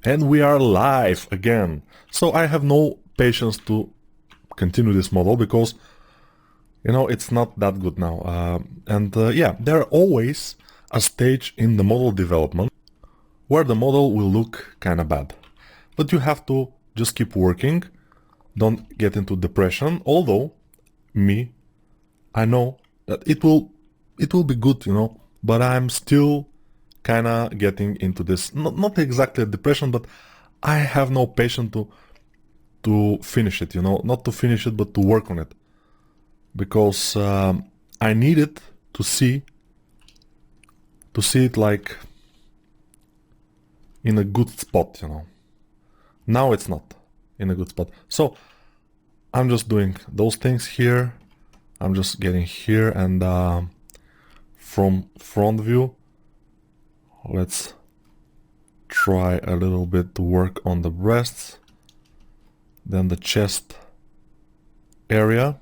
And we are live again. So I have no patience to continue this model because, you know, it's not that good now. Yeah, there are always a stage in the model development where the model will look kind of bad. But you have to just keep working. Don't get into depression. Although, I know that it will be good, you know, but I'm still kind of getting into this, not exactly a depression, but I have no patience to finish it, you know, not to finish it, but to work on it, because I need it to see it like in a good spot, you know. Now it's not in a good spot, so I'm just doing those things here. I'm just getting here, and from front view, let's try a little bit to work on the breasts, then the chest area.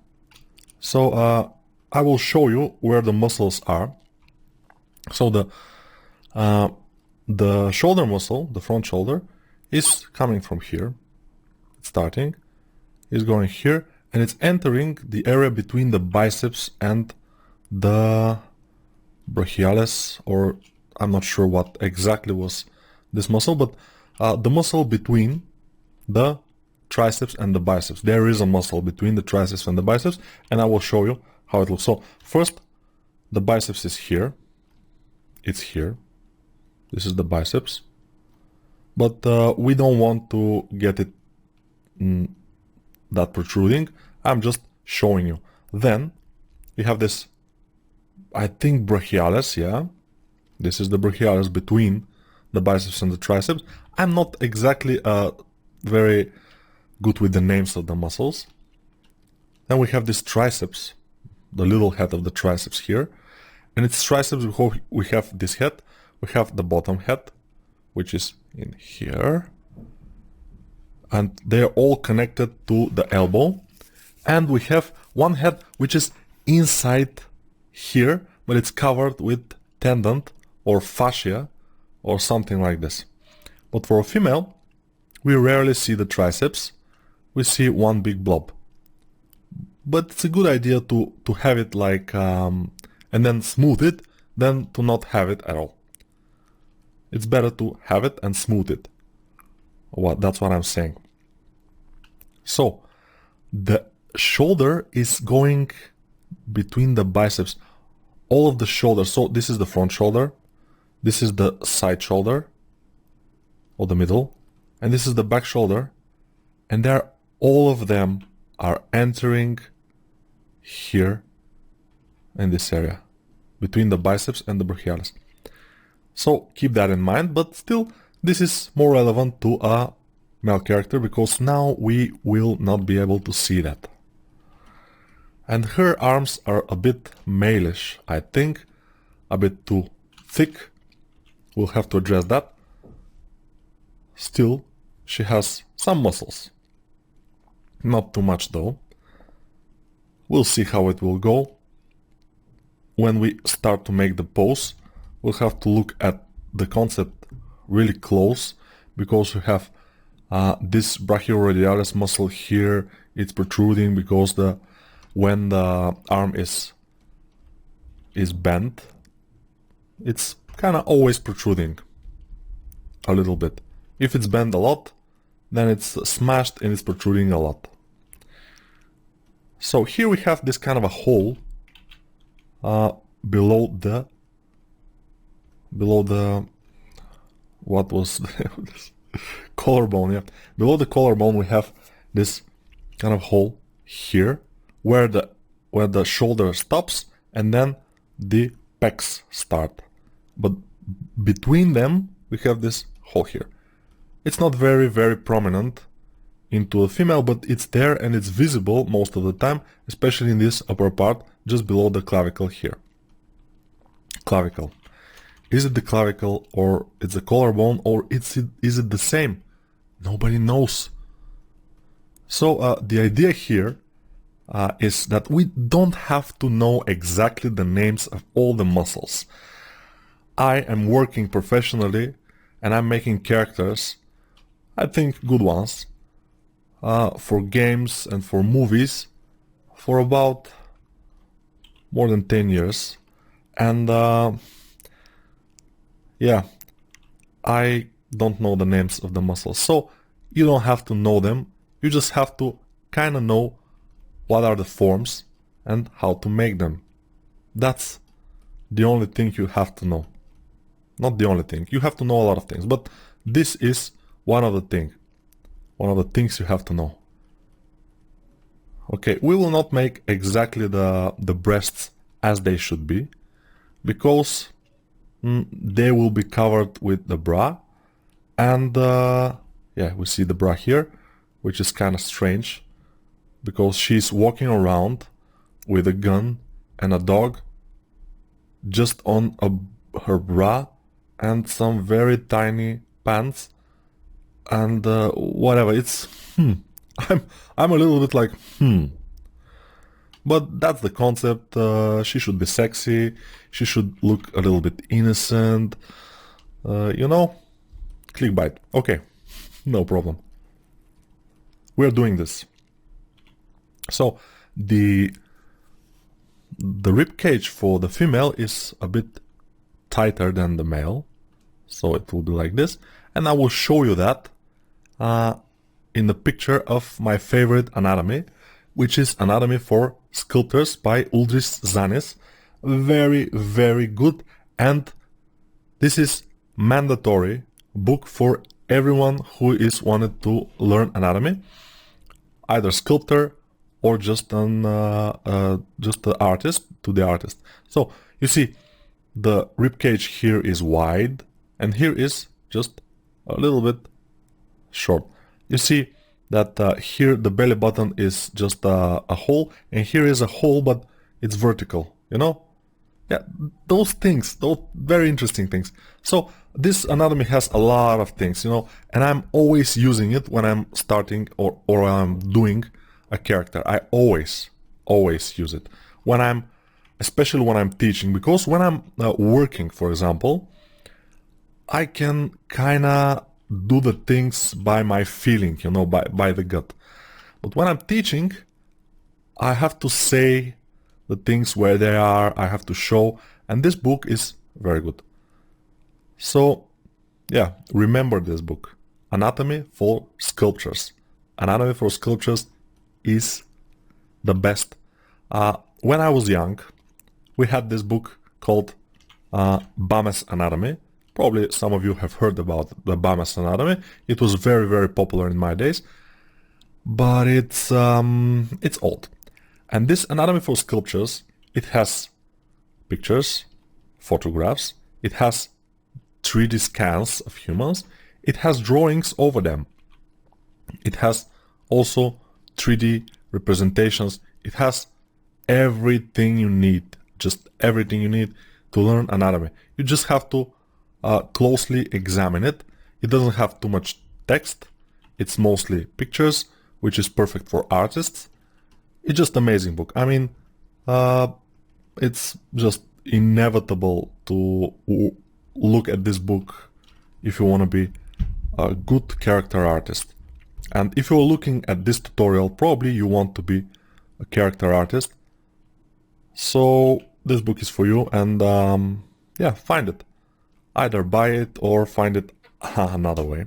So I will show you where the muscles are. So the shoulder muscle, the front shoulder, is coming from here. It's starting, is going here, and it's entering the area between the biceps and the brachialis, or I'm not sure what exactly was this muscle, but the muscle between the triceps and the biceps. There is a muscle between the triceps and the biceps, and I will show you how it looks. So first, the biceps is here. It's here. This is the biceps. But we don't want to get it that protruding. I'm just showing you. Then we have this, I think, brachialis, yeah. This is the brachialis between the biceps and the triceps. I'm not exactly very good with the names of the muscles. Then we have this triceps, the little head of the triceps here. And it's triceps, we have this head. We have the bottom head, which is in here. And they're all connected to the elbow. And we have one head which is inside here, but it's covered with tendon or fascia or something like this. But for a female, we rarely see the triceps. We see one big blob. But it's a good idea to have it like, and then smooth it, than to not have it at all. It's better to have it and smooth it. That's what I'm saying. So, the shoulder is going between the biceps, all of the shoulders. So this is the front shoulder, this is the side shoulder, or the middle, and this is the back shoulder, and all of them are entering here in this area, between the biceps and the brachialis. So keep that in mind, but still, this is more relevant to a male character, because now we will not be able to see that. And her arms are a bit malish, I think, a bit too thick. We'll have to address that. Still, she has some muscles. Not too much though. We'll see how it will go. When we start to make the pose, we'll have to look at the concept really close, because we have this brachioradialis muscle here. It's protruding because when the arm is bent, it's kind of always protruding a little bit. If it's bent a lot, then it's smashed and it's protruding a lot. So here we have this kind of a hole below the what was this? Collarbone, yeah. Below the collarbone we have this kind of hole here, where the shoulder stops and then the pecs start. But between them we have this hole here. It's not very, very prominent into a female, but it's there and it's visible most of the time, especially in this upper part, just below the clavicle here. Clavicle. Is it the clavicle, or it's the collarbone, or is it the same? Nobody knows. So the idea here is that we don't have to know exactly the names of all the muscles. I am working professionally and I'm making characters I think good ones, for games and for movies for about more than 10 years. And yeah, I don't know the names of the muscles. So you don't have to know them. You just have to kind of know what are the forms and how to make them. That's the only thing you have to know. Not the only thing. You have to know a lot of things, but this is one of the things you have to know. Okay, we will not make exactly the breasts as they should be, because they will be covered with the bra. And yeah, we see the bra here, which is kind of strange, because she's walking around with a gun and a dog just on her bra and some very tiny pants and whatever. It's I'm a little bit like but that's the concept. She should be sexy, she should look a little bit innocent, you know, clickbait. Okay, no problem, we're doing this. So the rib cage for the female is a bit tighter than the male, so it will be like this, and I will show you that in the picture of my favorite anatomy, which is Anatomy for Sculptors by Uldris Zanis. Very, very good, and this is mandatory book for everyone who is wanted to learn anatomy, either sculptor or just an the artist, to the artist. So you see, the rib cage here is wide, and here is just a little bit short. You see that here the belly button is just a hole, and here is a hole, but it's vertical. You know, yeah, those things, those very interesting things. So this anatomy has a lot of things, you know, and I'm always using it when I'm starting or I'm doing a character. I always use it when I'm, especially when I'm teaching, because when I'm working, for example, I can kind of do the things by my feeling, you know, by the gut. But when I'm teaching, I have to say the things where they are, I have to show, and this book is very good. So yeah, remember this book, Anatomy for Sculptures. Anatomy for Sculptures is the best. When I was young, we had this book called Bames Anatomy. Probably some of you have heard about the Bames Anatomy. It was very, very popular in my days, but it's old. And this Anatomy for Sculptures, it has pictures, photographs, it has 3D scans of humans, it has drawings over them, it has also 3D representations, it has everything you need, just everything you need to learn anatomy. You just have to closely examine it. It doesn't have too much text, it's mostly pictures, which is perfect for artists. It's just amazing book. I mean, it's just inevitable to look at this book if you want to be a good character artist. And if you're looking at this tutorial, probably you want to be a character artist. So this book is for you, and yeah, find it. Either buy it or find it another way.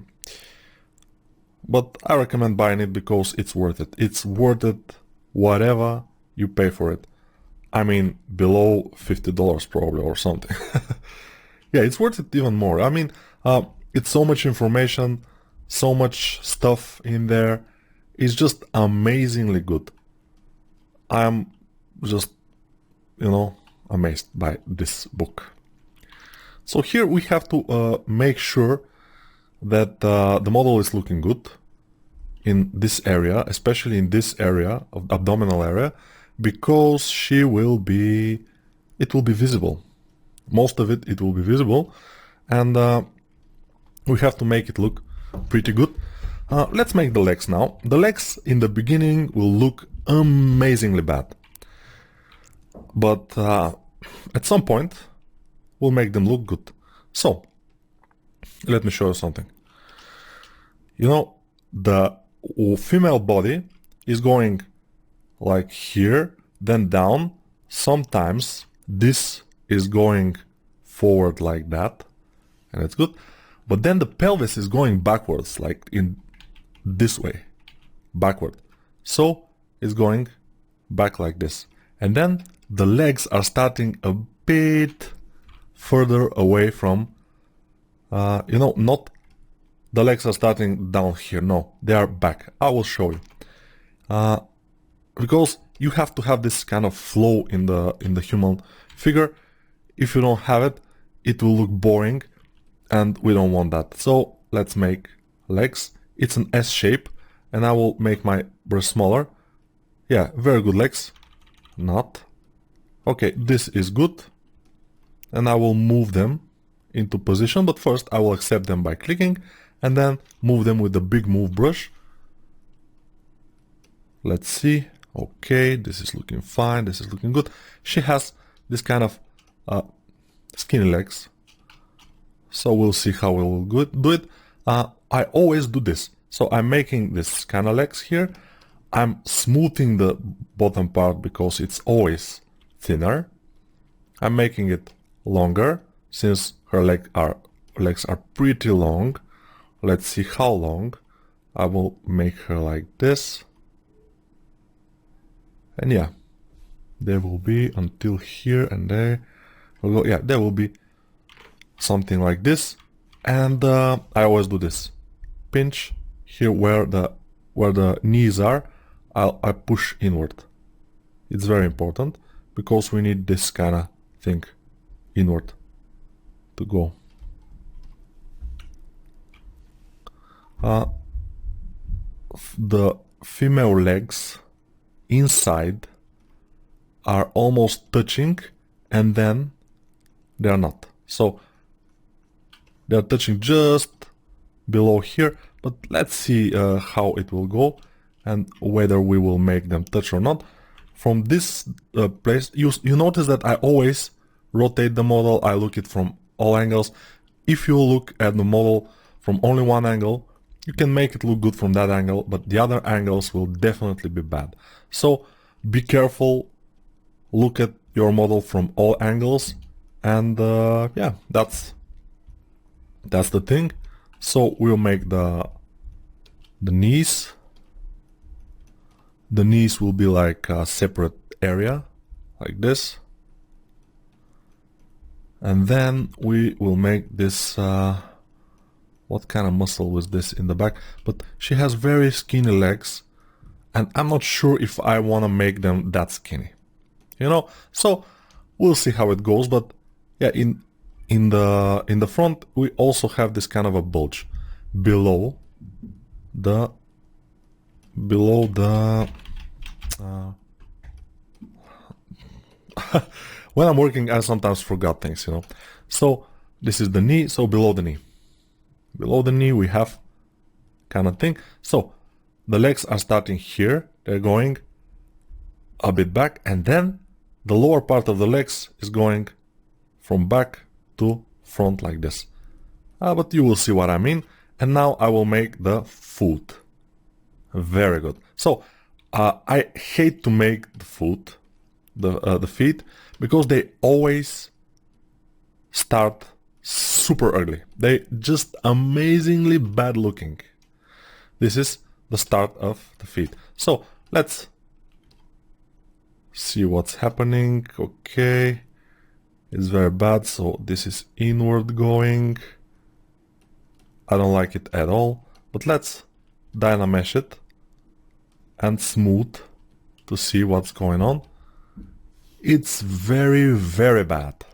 But I recommend buying it because it's worth it. It's worth it whatever you pay for it. I mean, below $50 probably or something. Yeah, it's worth it even more. I mean, it's so much information, so much stuff in there. It's just amazingly good. I'm just, you know, amazed by this book. So here we have to make sure that the model is looking good in this area, especially in this area of the abdominal area, because she will be, it will be visible. Most of it will be visible, and we have to make it look pretty good. Let's make the legs now. The legs in the beginning will look amazingly bad, but at some point we'll make them look good. So let me show you something. You know, the female body is going like here, then down. Sometimes this is going forward like that, and it's good. But then the pelvis is going backwards, like in this way, backward. So it's going back like this. And then the legs are starting a bit further away from, not the legs are starting down here. No, they are back. I will show you. Because you have to have this kind of flow in the human figure. If you don't have it, it will look boring, and we don't want that. So let's make legs. It's an S shape, and I will make my breast smaller. Yeah, very good legs. Not. Okay, this is good. And I will move them into position, but first I will accept them by clicking, and then move them with the big move brush. Let's see. Okay, this is looking fine, this is looking good. She has this kind of skinny legs, so we'll see how we'll do it. I always do this. So I'm making this kind of legs here. I'm smoothing the bottom part because it's always thinner. I'm making it longer since her legs are pretty long. Let's see how long. I will make her like this. And yeah, there will be until here and there. Yeah, there will be something like this. And I always do this. Pinch here where the knees are. I push inward. It's very important because we need this kind of thing inward to go. The female legs inside are almost touching, and then they are not. So they are touching just below here, but let's see how it will go and whether we will make them touch or not. From this place, you notice that I always rotate the model. I look it from all angles. If you look at the model from only one angle, you can make it look good from that angle, but the other angles will definitely be bad. So be careful, look at your model from all angles, and yeah, that's the thing. So we'll make the knees. The knees will be like a separate area, like this. And then we will make this, what kind of muscle was this in the back? But she has very skinny legs, and I'm not sure if I want to make them that skinny. So we'll see how it goes. But yeah, in the front we also have this kind of a bulge below the when I'm working, I sometimes forgot things, So this is the knee, so below the knee. Below the knee we have kind of thing. So the legs are starting here, they're going a bit back, and then the lower part of the legs is going from back to front like this. But you will see what I mean. And now I will make the foot. Very good. So I hate to make the foot, the feet, because they always start super ugly. They just amazingly bad looking. This is the start of the feet. So let's see what's happening. Okay, it's very bad. So this is inward going. I don't like it at all. But let's dynamesh it and smooth to see what's going on. It's very, very bad.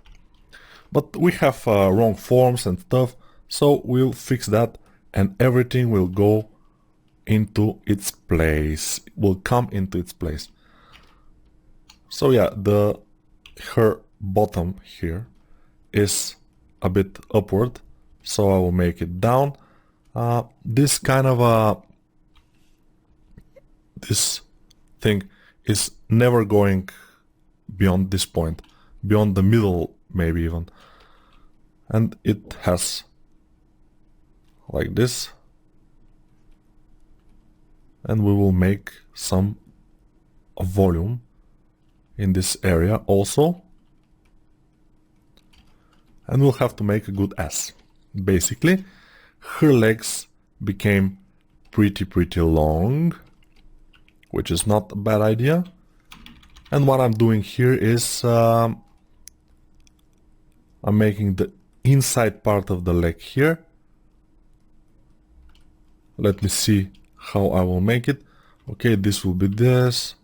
But we have wrong forms and stuff, so we'll fix that and everything will go into its place, will come into its place. So yeah, her bottom here is a bit upward, so I will make it down. This kind of this thing is never going beyond this point, beyond the middle maybe even. And it has like this. and we will make some volume in this area also, and we'll have to make a good S. Basically, her legs became pretty long, which is not a bad idea. And what I'm doing here is I'm making the inside part of the leg here. Let me see how I will make it. Okay, this will be this.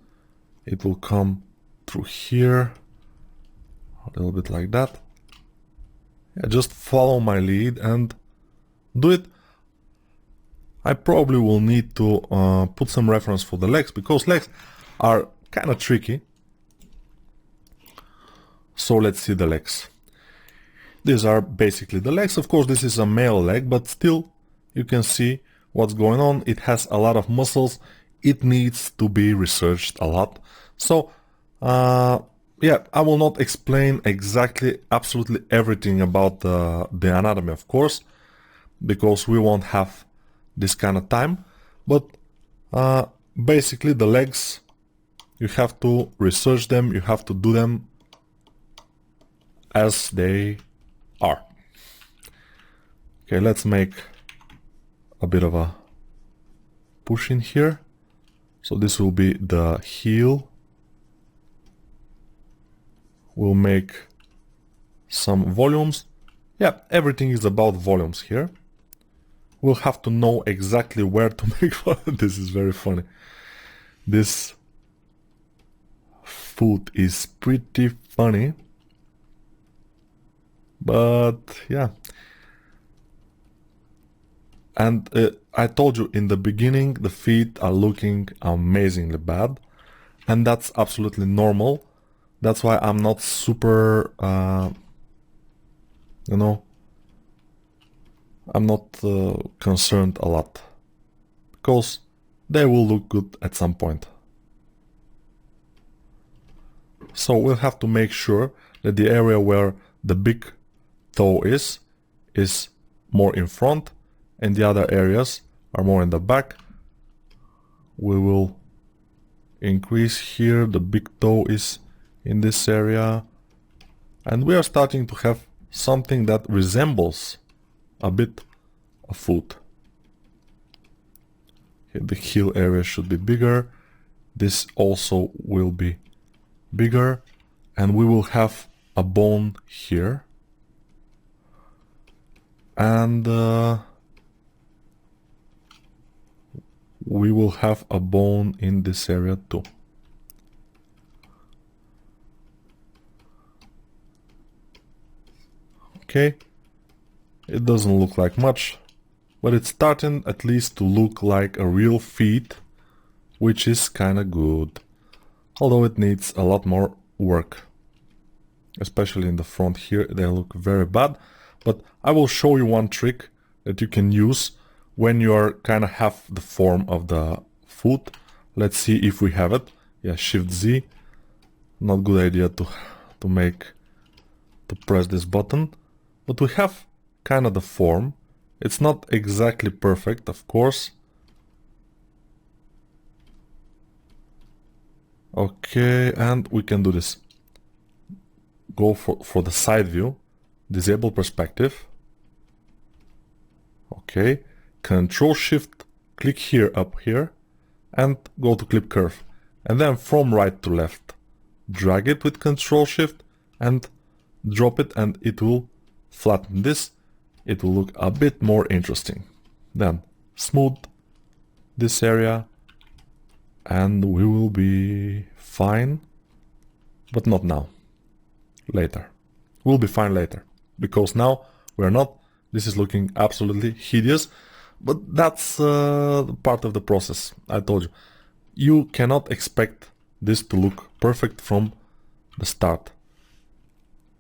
It will come through here, a little bit like that. Yeah, just follow my lead and do it. I probably will need to put some reference for the legs, because legs are kind of tricky. So let's see the legs. These are basically the legs. Of course, this is a male leg, but still you can see what's going on. It has a lot of muscles. It needs to be researched a lot. So yeah, I will not explain exactly absolutely everything about the anatomy, of course, because we won't have this kind of time. But basically the legs, you have to research them, you have to do them as they are. Okay, let's make a bit of a push in here. So this will be the heel. We'll make some volumes. Yeah, everything is about volumes here. We'll have to know exactly where to make this is very funny. This foot is pretty funny. But yeah. And I told you in the beginning, the feet are looking amazingly bad. And that's absolutely normal. That's why I'm not super, you know, I'm not concerned a lot. Because they will look good at some point. So we'll have to make sure that the area where the big toe is more in front, and the other areas are more in the back. We will increase here. The big toe is in this area, and we are starting to have something that resembles a bit a foot. Okay, the heel area should be bigger. This also will be bigger, and we will have a bone here, and we will have a bone in this area too. Okay, it doesn't look like much, but it's starting at least to look like a real feet, which is kinda good. Although it needs a lot more work. Especially in the front here, they look very bad. But I will show you one trick that you can use when you are kinda have the form of the foot. Let's see if we have it. Yeah, Shift Z. Not good idea to press this button. But we have kind of the form. It's not exactly perfect, of course. Okay, and we can do this. Go for the side view. Disable perspective. Okay. Control Shift, click here, up here, and go to clip curve. And then from right to left, drag it with Control Shift and drop it, and it will flatten this. It will look a bit more interesting. Then smooth this area, and we will be fine. But not now. Later. We'll be fine later. Because now we're not. This is looking absolutely hideous. But that's part of the process. I told you. You cannot expect this to look perfect from the start.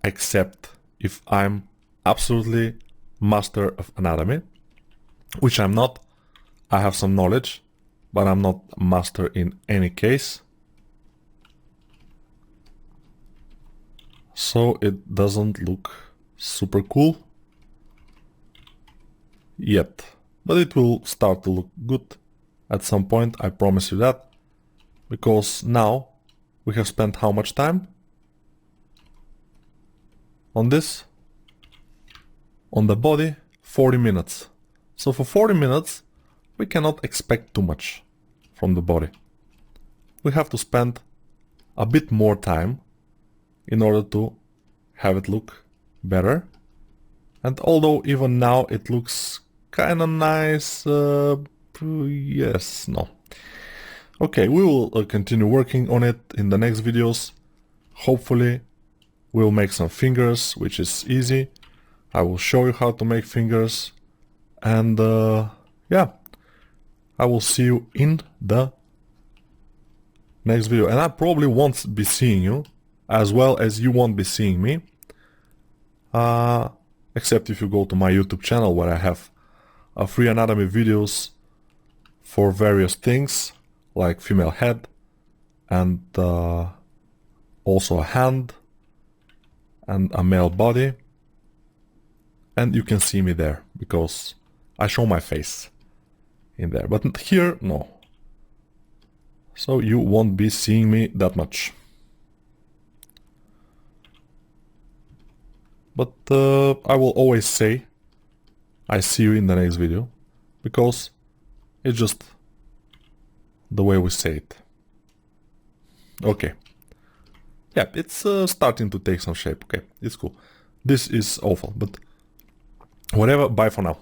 Except if I'm absolutely master of anatomy. Which I'm not. I have some knowledge. But I'm not master in any case. So it doesn't look super cool yet. But it will start to look good at some point, I promise you that, because now we have spent how much time on this? On the body, 40 minutes. So for 40 minutes, we cannot expect too much from the body. We have to spend a bit more time in order to have it look better. And although even now it looks kinda nice, yes, no. Okay, we will continue working on it in the next videos. Hopefully we'll make some fingers, which is easy. I will show you how to make fingers. And yeah, I will see you in the next video. And I probably won't be seeing you, as well as you won't be seeing me. Except if you go to my YouTube channel, where I have free anatomy videos for various things, like female head, and also a hand, and a male body. And you can see me there, because I show my face in there. But here, no. So you won't be seeing me that much. But I will always say I see you in the next video, because it's just the way we say it. Okay. Yeah, it's starting to take some shape. Okay, it's cool. This is awful, but whatever. Bye for now.